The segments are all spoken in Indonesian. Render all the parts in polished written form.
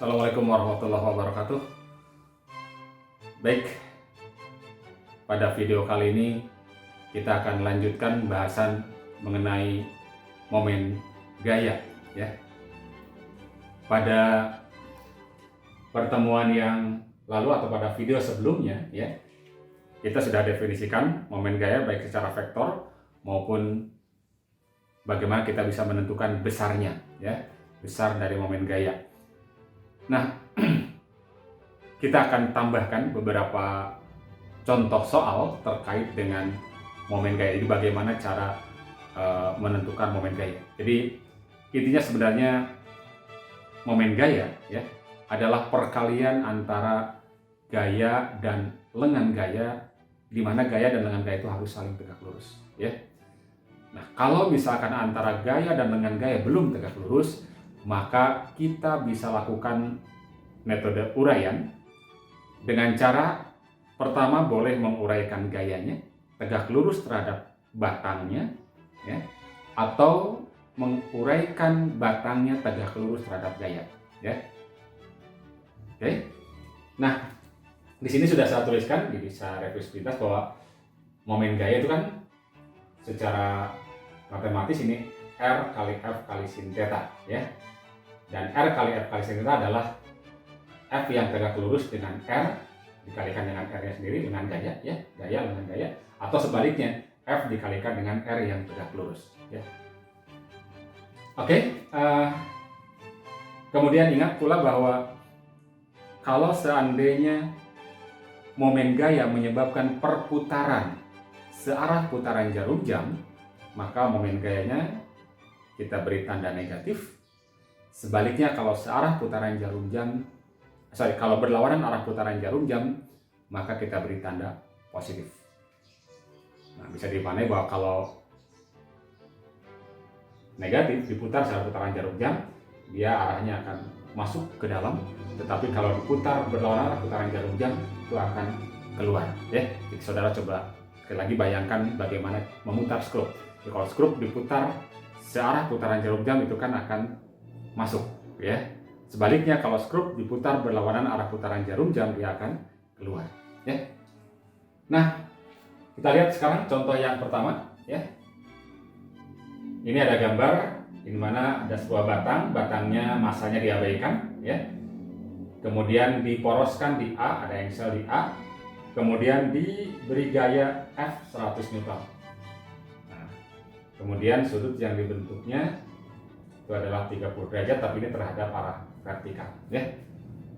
Assalamualaikum warahmatullahi wabarakatuh. Baik, pada video kali ini kita akan lanjutkan bahasan mengenai momen gaya ya. Pada pertemuan yang lalu atau pada video sebelumnya ya, kita sudah definisikan momen gaya baik secara vektor maupun bagaimana kita bisa menentukan besarnya ya, besar dari momen gaya. Nah, kita akan tambahkan beberapa contoh soal terkait dengan momen gaya. Jadi bagaimana cara menentukan momen gaya. Jadi intinya sebenarnya momen gaya ya adalah perkalian antara gaya dan lengan gaya, di mana gaya dan lengan gaya itu harus saling tegak lurus ya. Nah, kalau misalkan antara gaya dan lengan gaya belum tegak lurus, maka kita bisa lakukan metode uraian dengan cara pertama boleh menguraikan gayanya tegak lurus terhadap batangnya ya, atau menguraikan batangnya tegak lurus terhadap gaya ya. Oke. Nah, di sini sudah saya tuliskan, bisa revisi pintas bahwa momen gaya itu kan secara matematis ini R kali F kali sin theta ya. Dan R kali F kali sin theta adalah F yang tegak lurus dengan R dikalikan dengan R-nya sendiri dengan gaya ya, gaya dengan gaya, atau sebaliknya F dikalikan dengan R yang tegak lurus ya. Oke, kemudian ingat pula bahwa kalau seandainya momen gaya menyebabkan perputaran searah putaran jarum jam, maka momen gayanya kita beri tanda negatif. Sebaliknya kalau searah putaran jarum jam, kalau berlawanan arah putaran jarum jam, maka kita beri tanda positif. Nah, bisa dimaknai bahwa kalau negatif diputar searah putaran jarum jam, dia arahnya akan masuk ke dalam, tetapi kalau diputar berlawanan arah putaran jarum jam, itu akan keluar ya. Jadi saudara coba sekali lagi bayangkan bagaimana memutar skrup. Jadi kalau skrup diputar searah putaran jarum jam, itu kan akan masuk ya. Sebaliknya kalau skrup diputar berlawanan arah putaran jarum jam, dia akan keluar ya. Nah, kita lihat sekarang contoh yang pertama ya. Ini ada gambar di mana ada sebuah batangnya masanya diabaikan ya. Kemudian diporoskan di A, ada yang sel di A. Kemudian diberi gaya F 100 Newton. Nah, kemudian sudut yang dibentuknya itu adalah 30 derajat, tapi ini terhadap arah vertikal ya.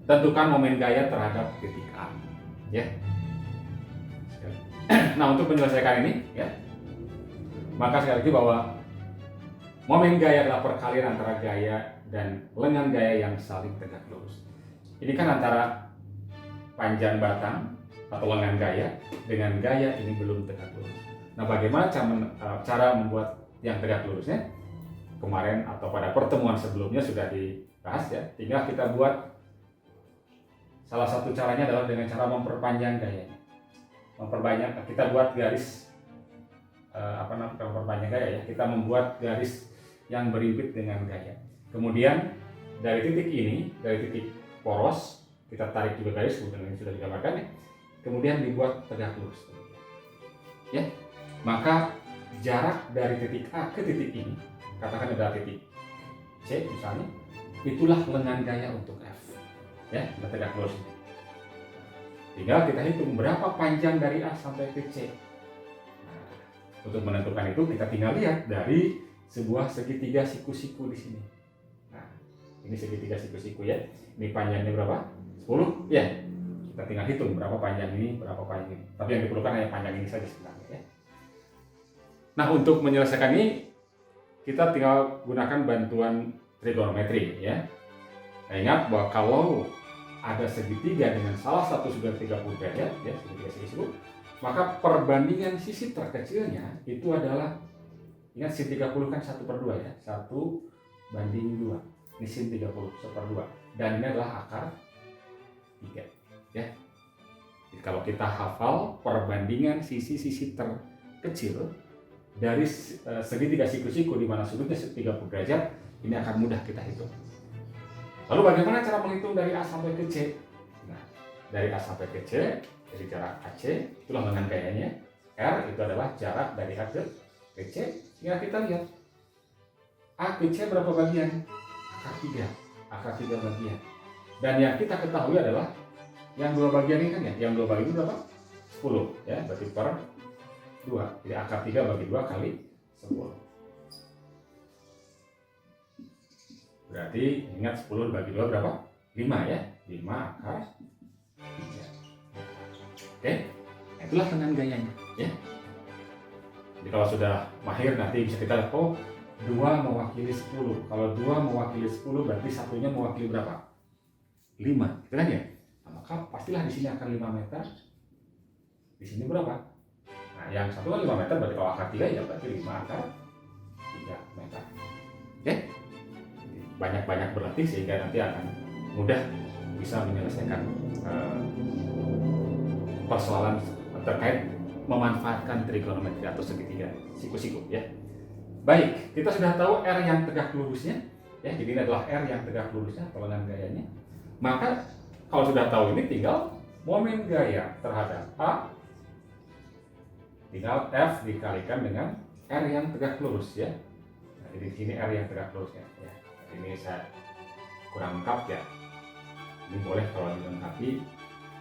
Tentukan momen gaya terhadap titik A ya. Nah, untuk menyelesaikan ini ya, maka sekali lagi bahwa momen gaya adalah perkalian antara gaya dan lengan gaya yang saling tegak lurus. Ini kan antara panjang batang atau lengan gaya dengan gaya ini belum tegak lurus. Nah, bagaimana cara membuat yang tegak lurusnya? Kemarin atau pada pertemuan sebelumnya sudah dibahas ya. Tinggal kita buat, salah satu caranya adalah dengan cara memperpanjang gayanya. Kita buat garis memperpanjang gaya ya. Kita membuat garis yang berimpit dengan gaya. Kemudian dari titik ini, dari titik poros, kita tarik juga garis, kemudian ini sudah digambarkan ya. Kemudian dibuat tegak lurus. Ya. Maka jarak dari titik A ke titik ini, katakan adalah titik C misalnya, itulah lengan gaya untuk F ya, kita tegak lurus. Tinggal kita hitung berapa panjang dari A sampai ke C. Nah, untuk menentukan itu kita tinggal lihat dari sebuah segitiga siku-siku di sini. Nah, ini segitiga siku-siku ya. Ini panjangnya berapa? 10 ya. Kita tinggal hitung berapa panjang ini, berapa panjang ini. Tapi yang diperlukan hanya panjang ini saja sebenarnya ya. Nah, untuk menyelesaikan ini kita tinggal gunakan bantuan trigonometri ya. Nah, ingat bahwa kalau ada segitiga dengan salah satu sudut 30 derajat ya, segitiga siku-siku, maka perbandingan sisi terkecilnya itu adalah, ingat sin 30 kan 1/2 ya, 1/2. Ini sin 30 1/2, dan ini adalah akar 3 ya. Jadi kalau kita hafal perbandingan sisi-sisi terkecil dari segitiga siku-siku di mana sudutnya 30 derajat, ini akan mudah kita hitung. Lalu bagaimana cara menghitung dari A sampai ke C? Nah, dari A sampai ke C, jadi jarak AC, itulah dengan gayanya. R itu adalah jarak dari A ke C. Tinggal kita lihat, A ke C berapa bagian? Akar 3. Akar 3 bagian. Dan yang kita ketahui adalah yang 2 bagian ini kan ya, yang 2 bagian itu berapa? 10 ya, berarti per 2. Jadi akar 3 bagi 2 kali 10. Berarti ingat 10 bagi 2 berapa? 5 ya. 5 akar 3. Oke. Nah, itulah dengan gayanya ya. Jadi kalau sudah mahir nanti bisa kita lihat, oh 2 mewakili 10. Kalau 2 mewakili 10 berarti satunya mewakili berapa? 5. Gitu kan ya? Nah, maka pastilah di sini akan 5 meter. Di sini berapa? Nah, yang satu kan 5 meter, berarti kalau akar 3 ya berarti 5 akar 3 meter. Oke? Banyak-banyak berlatih sehingga nanti akan mudah bisa menyelesaikan persoalan terkait memanfaatkan trigonometri atau segitiga siku-siku ya. Baik, kita sudah tahu R yang tegak lurusnya ya. Jadi ini adalah R yang tegak lurusnya atau dengan gayanya. Maka kalau sudah tahu ini, tinggal momen gaya terhadap A, tinggal F dikalikan dengan R yang tegak lurus ya. Nah, jadi di sini R yang tegak lurusnya ya. Ini saya kurang lengkap ya. Ini boleh kalau dilengkapi,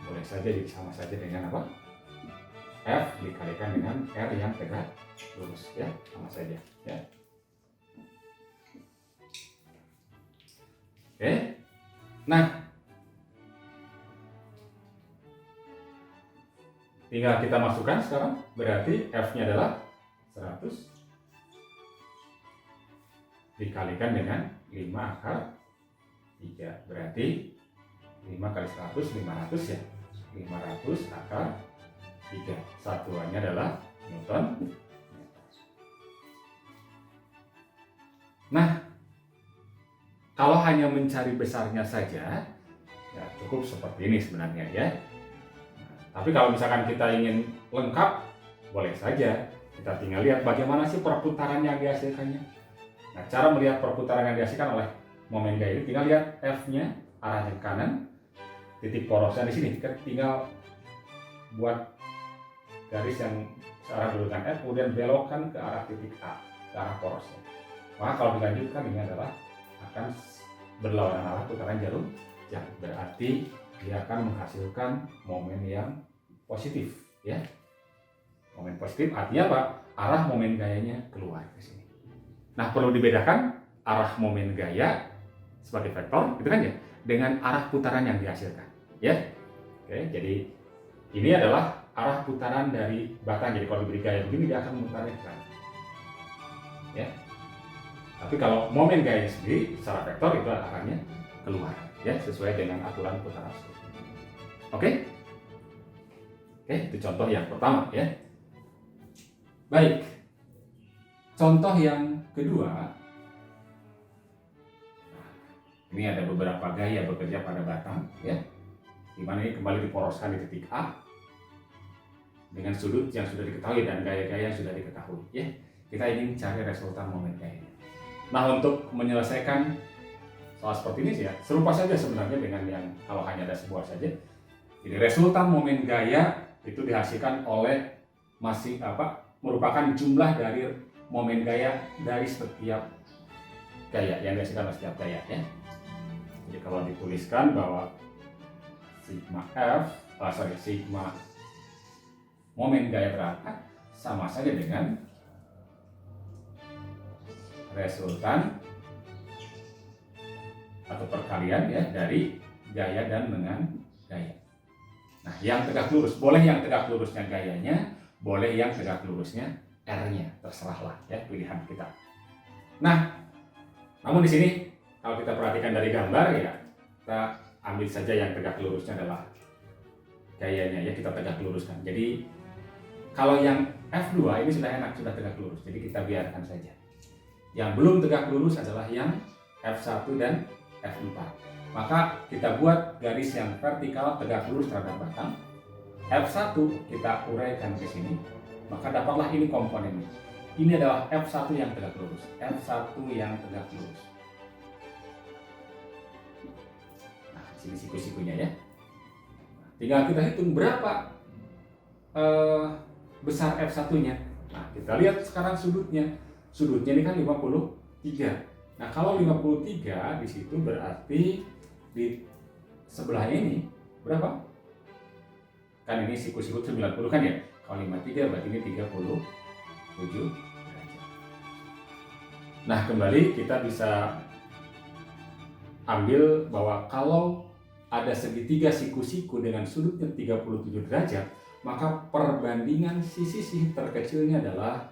boleh saja jadi sama saja dengan apa? F dikalikan dengan R yang tegak lurus ya, sama saja ya. Oke. Nah, tinggal kita masukkan sekarang, berarti F-nya adalah 100 dikalikan dengan 5 akar 3, berarti 5 kali 100, 500 ya. 500 akar 3. Satuannya adalah Newton. Nah, kalau hanya mencari besarnya saja, ya cukup seperti ini sebenarnya ya. Tapi kalau misalkan kita ingin lengkap, boleh saja. Kita tinggal lihat bagaimana sih perputaran yang dihasilkannya. Nah, cara melihat perputaran yang dihasilkan oleh momen gaya ini, tinggal lihat F-nya arahnya ke kanan, titik porosnya di sini. Kita tinggal buat garis yang searah dulu dengan F, kemudian belokkan ke arah titik A, ke arah porosnya. Maka kalau dilanjutkan, ini adalah akan berlawanan arah putaran jarum jam. Berarti dia akan menghasilkan momen yang positif ya. Momen positif artinya apa? Arah momen gayanya keluar ke sini. Nah, perlu dibedakan arah momen gaya sebagai vektor, gitu kan ya, dengan arah putaran yang dihasilkan ya. Oke, jadi ini adalah arah putaran dari batang. Jadi kalau diberi gaya begini, dia akan memutarnya ke kanan ya. Tapi kalau momen gayanya sendiri secara vektor, itu arahnya keluar ya, sesuai dengan aturan putaran. Oke? Oke, itu contoh yang pertama ya. Baik. Contoh yang kedua. Ini ada beberapa gaya bekerja pada batang ya. Di mana ini kembali diporoskan di titik A dengan sudut yang sudah diketahui dan gaya-gaya yang sudah diketahui ya. Kita ingin cari resultan momen gayanya. Nah, untuk menyelesaikan soal seperti ini sih ya, serupa saja sebenarnya dengan yang kalau hanya ada sebuah saja. Jadi resultan momen gaya itu dihasilkan oleh merupakan jumlah dari momen gaya dari setiap gaya yang dihasilkan oleh setiap gaya ya. Jadi kalau dituliskan bahwa sigma momen gaya berangkat sama saja dengan resultan atau perkalian ya dari gaya dan dengan gaya. Nah, yang tegak lurus, boleh yang tegak lurusnya gayanya, boleh yang tegak lurusnya R-nya, terserahlah ya, pilihan kita. Nah, namun di sini kalau kita perhatikan dari gambar ya, kita ambil saja yang tegak lurusnya adalah gayanya ya, kita tegak luruskan. Jadi kalau yang F2 ini sudah enak, sudah tegak lurus, jadi kita biarkan saja. Yang belum tegak lurus adalah yang F1 dan F4. Maka kita buat garis yang vertikal tegak lurus terhadap batang. F1 kita uraikan ke sini, maka dapatlah ini komponennya. Ini adalah F1 yang tegak lurus, F1 yang tegak lurus. Sini siku-sikunya ya. Tinggal kita hitung berapa besar F1-nya. Nah, kita lihat sekarang sudutnya. Sudutnya ini kan 53. Nah, kalau 53 di situ berarti di sebelahnya ini berapa? Kan ini siku-siku 90 kan ya. Kalau 53 berarti ini 37 derajat. Nah, kembali kita bisa ambil bahwa kalau ada segitiga siku-siku dengan sudutnya 37 derajat, maka perbandingan sisi terkecilnya adalah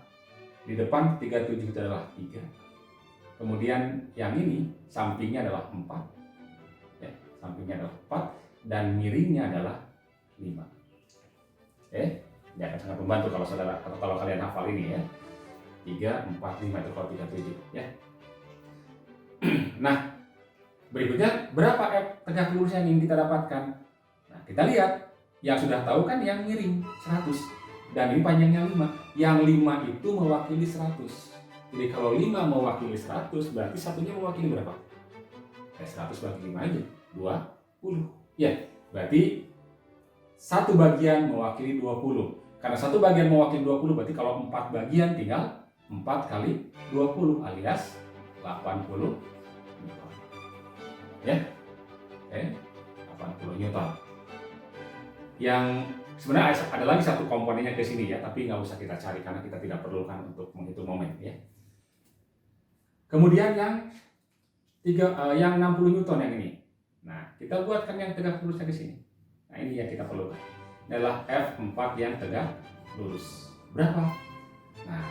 di depan 37 itu adalah 3. Kemudian yang ini sampingnya adalah 4. Ya, sampingnya adalah 4 dan miringnya adalah 5. Ini akan sangat membantu kalau saudara atau kalau kalian hafal ini ya. 3, 4, 5 itu kalau 37 ya. Nah, berikutnya berapa F tegak lurus yang ingin kita dapatkan? Nah, kita lihat yang sudah tahu kan yang miring 100 dan ini panjangnya 5. Yang 5 itu mewakili 100. Jadi kalau 5 mewakili 100 berarti satunya mewakili berapa? 100 bagi 5 aja 20. Ya, berarti satu bagian mewakili 20. Karena satu bagian mewakili 20 berarti kalau 4 bagian tinggal 4 kali 20 alias 80 Newton. Ya. Oke, 80 Newton. Yang sebenarnya ada lagi satu komponennya ke sini ya, tapi nggak usah kita cari karena kita tidak perlukan untuk menghitung momen ya. Kemudian yang 60 Newton yang ini. Nah, kita buatkan yang tegak lurusnya ke sini. Nah, ini yang kita perlukan. Ini adalah F4 yang tegak lurus. Berapa? Nah,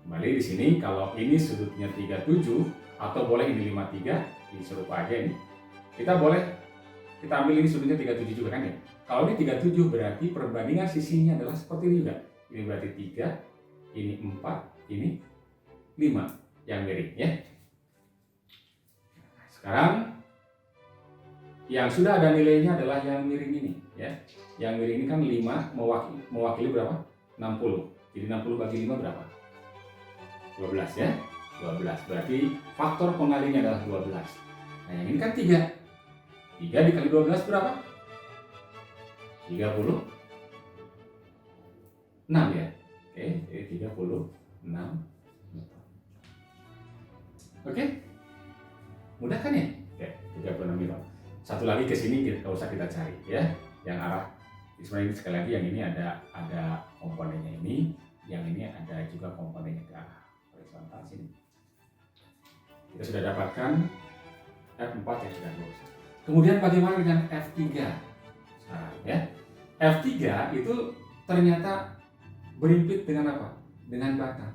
kembali di sini kalau ini sudutnya 37 atau boleh ini 53, ini serupa aja ini. Kita ambil ini sudutnya 37 juga kan ya. Kalau ini 37 berarti perbandingan sisinya adalah seperti ini juga. Ini berarti 3, ini 4, ini 5 yang miring ya. Nah, sekarang yang sudah ada nilainya adalah yang miring ini ya. Yang miring ini kan 5 mewakili berapa? 60. Jadi 60 bagi 5 berapa? 12 ya. 12 berarti faktor pengalinya adalah 12. Nah, yang ini kan 3. 3 dikali 12 berapa? 36 ya. Oke, jadi 36. Oke. Mudah kan ya? Oke, 36 Newton. Satu lagi ke sini nggak usah kita cari ya. Yang arah sebenarnya ini sekali lagi yang ini ada komponennya ini, yang ini ada juga komponennya ke arah horizontal sini. Kita sudah dapatkan F4 yang sudah lurus. Kemudian bagaimana dengan F3 sekarang ya? F3 itu ternyata berimpit dengan apa? Dengan batang.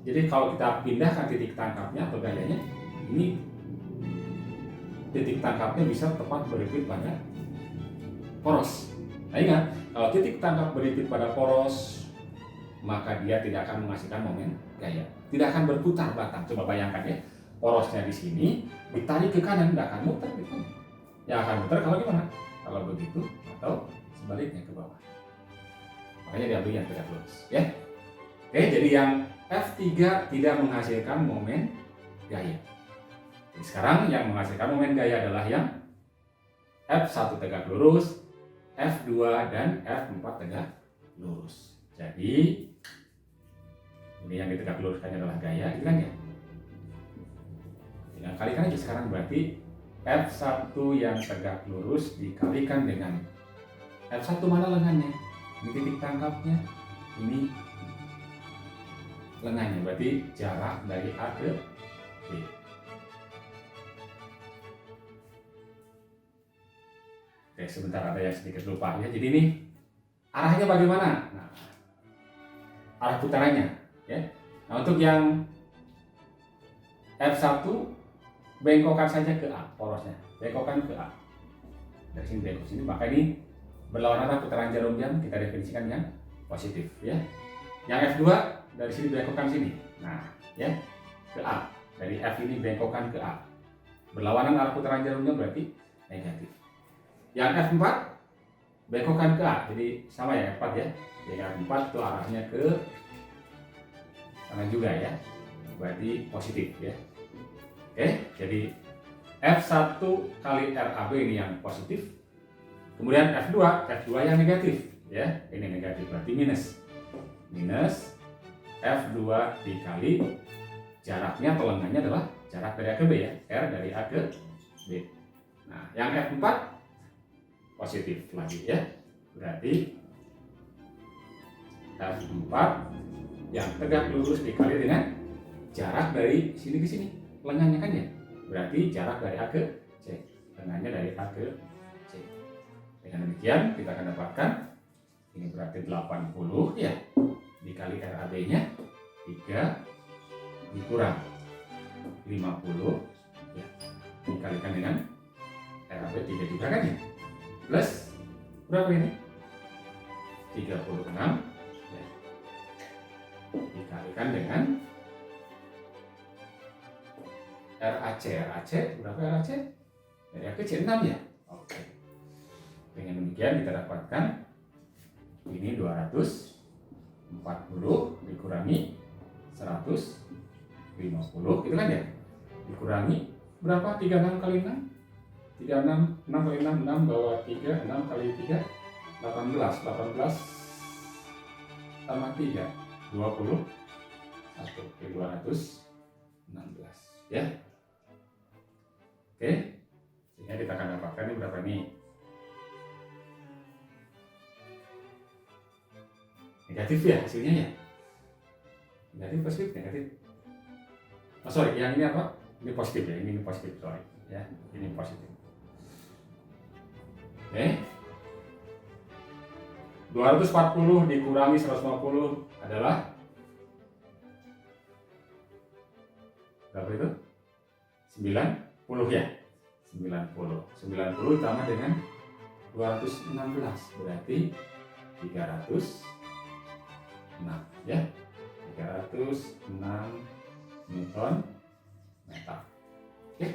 Jadi kalau kita pindahkan titik tangkapnya atau gayanya, ini titik tangkapnya bisa tepat berimpit pada poros. Nah, ingat, kalau titik tangkap berimpit pada poros, maka dia tidak akan menghasilkan momen gaya. Tidak akan berputar batang. Coba bayangkan ya, porosnya di sini ditarik ke kanan, tidak akan muter di kanan. Yang akan muter kalau gimana? Kalau begitu atau sebaliknya ke bawah. Makanya diambil yang tegak lurus ya. Oke, jadi yang F3 tidak menghasilkan momen gaya. Jadi sekarang yang menghasilkan momen gaya adalah yang F1 tegak lurus, F2 dan F4 tegak lurus. Jadi ini yang ditegak luruskannya adalah gaya, gitu kan ya? Tinggal kalikan aja sekarang berarti F1 yang tegak lurus dikalikan dengan F1 mana lengannya? Ini titik tangkapnya, ini lengannya, berarti jarak dari A ke B. Oke, sebentar ada yang sedikit lupa ya. Jadi ini arahnya bagaimana? Nah, arah putarannya ya. Nah, untuk yang F1 bengkokkan saja ke A, porosnya. Bengkokkan ke A. Dari sini bengkok sini, maka ini berlawanan arah putaran jarum jam, kita definisikan yang positif ya. Yang F2 dari sini bengkokkan sini. Nah, ya, ke A. Dari F ini bengkokkan ke A. Berlawanan arah putaran jarumnya berarti negatif. Yang F4 bengkokkan ke A. Jadi sama ya F4 ya. Yang F4 itu arahnya ke sana juga ya. Berarti positif ya. Oke, jadi F1 kali RAB ini yang positif, kemudian F2 yang negatif, ya, ini negatif berarti minus F2 dikali jaraknya atau lengannya adalah jarak dari A ke B, ya, R dari A ke B. Nah, yang F4 positif lagi, ya, berarti F4 yang tegak lurus dikali dengan jarak dari sini ke sini, lengannya kan, ya, berarti jarak dari A ke C, lengannya dari A ke C. Dengan demikian kita akan dapatkan ini berarti 80, ya, dikali RAB nya 3 dikurang 50, ya, dikalikan dengan RAB 3 juga kan, ya, plus berapa ini 36, ya, dikalikan dengan RAC berapa RAC? Dari A ke C 6, ya. Oke. Dengan demikian kita dapatkan ini 240 dikurangi 150, gitu kan, ya. Dikurangi berapa? 36 kali 6? 36, 6 kali 6, 6 bawah 3, 6 kali 3 18 tambah 3 21, 216, ya. Oke, sehingga kita akan dapatkan ini berapa nih? Negatif, ya, hasilnya, ya. Negatif, positif, negatif. Oh, sorry, yang ini apa? Ini positif, ya, ini positif, sorry, ya, ini positif. Oke, 240 dikurangi 150 adalah berapa itu? 90, ya. 90 ditambah dengan 216 berarti 306, ya. 306 Newton meter. Oke.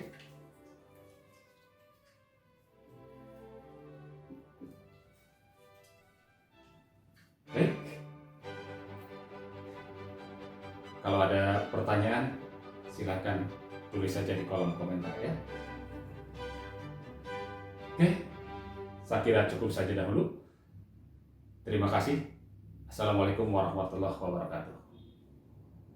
Baik. Kalau ada pertanyaan silakan tulis saja di kolom komentar, ya. Oke, saya kira cukup saja dahulu. Terima kasih. Assalamualaikum warahmatullahi wabarakatuh.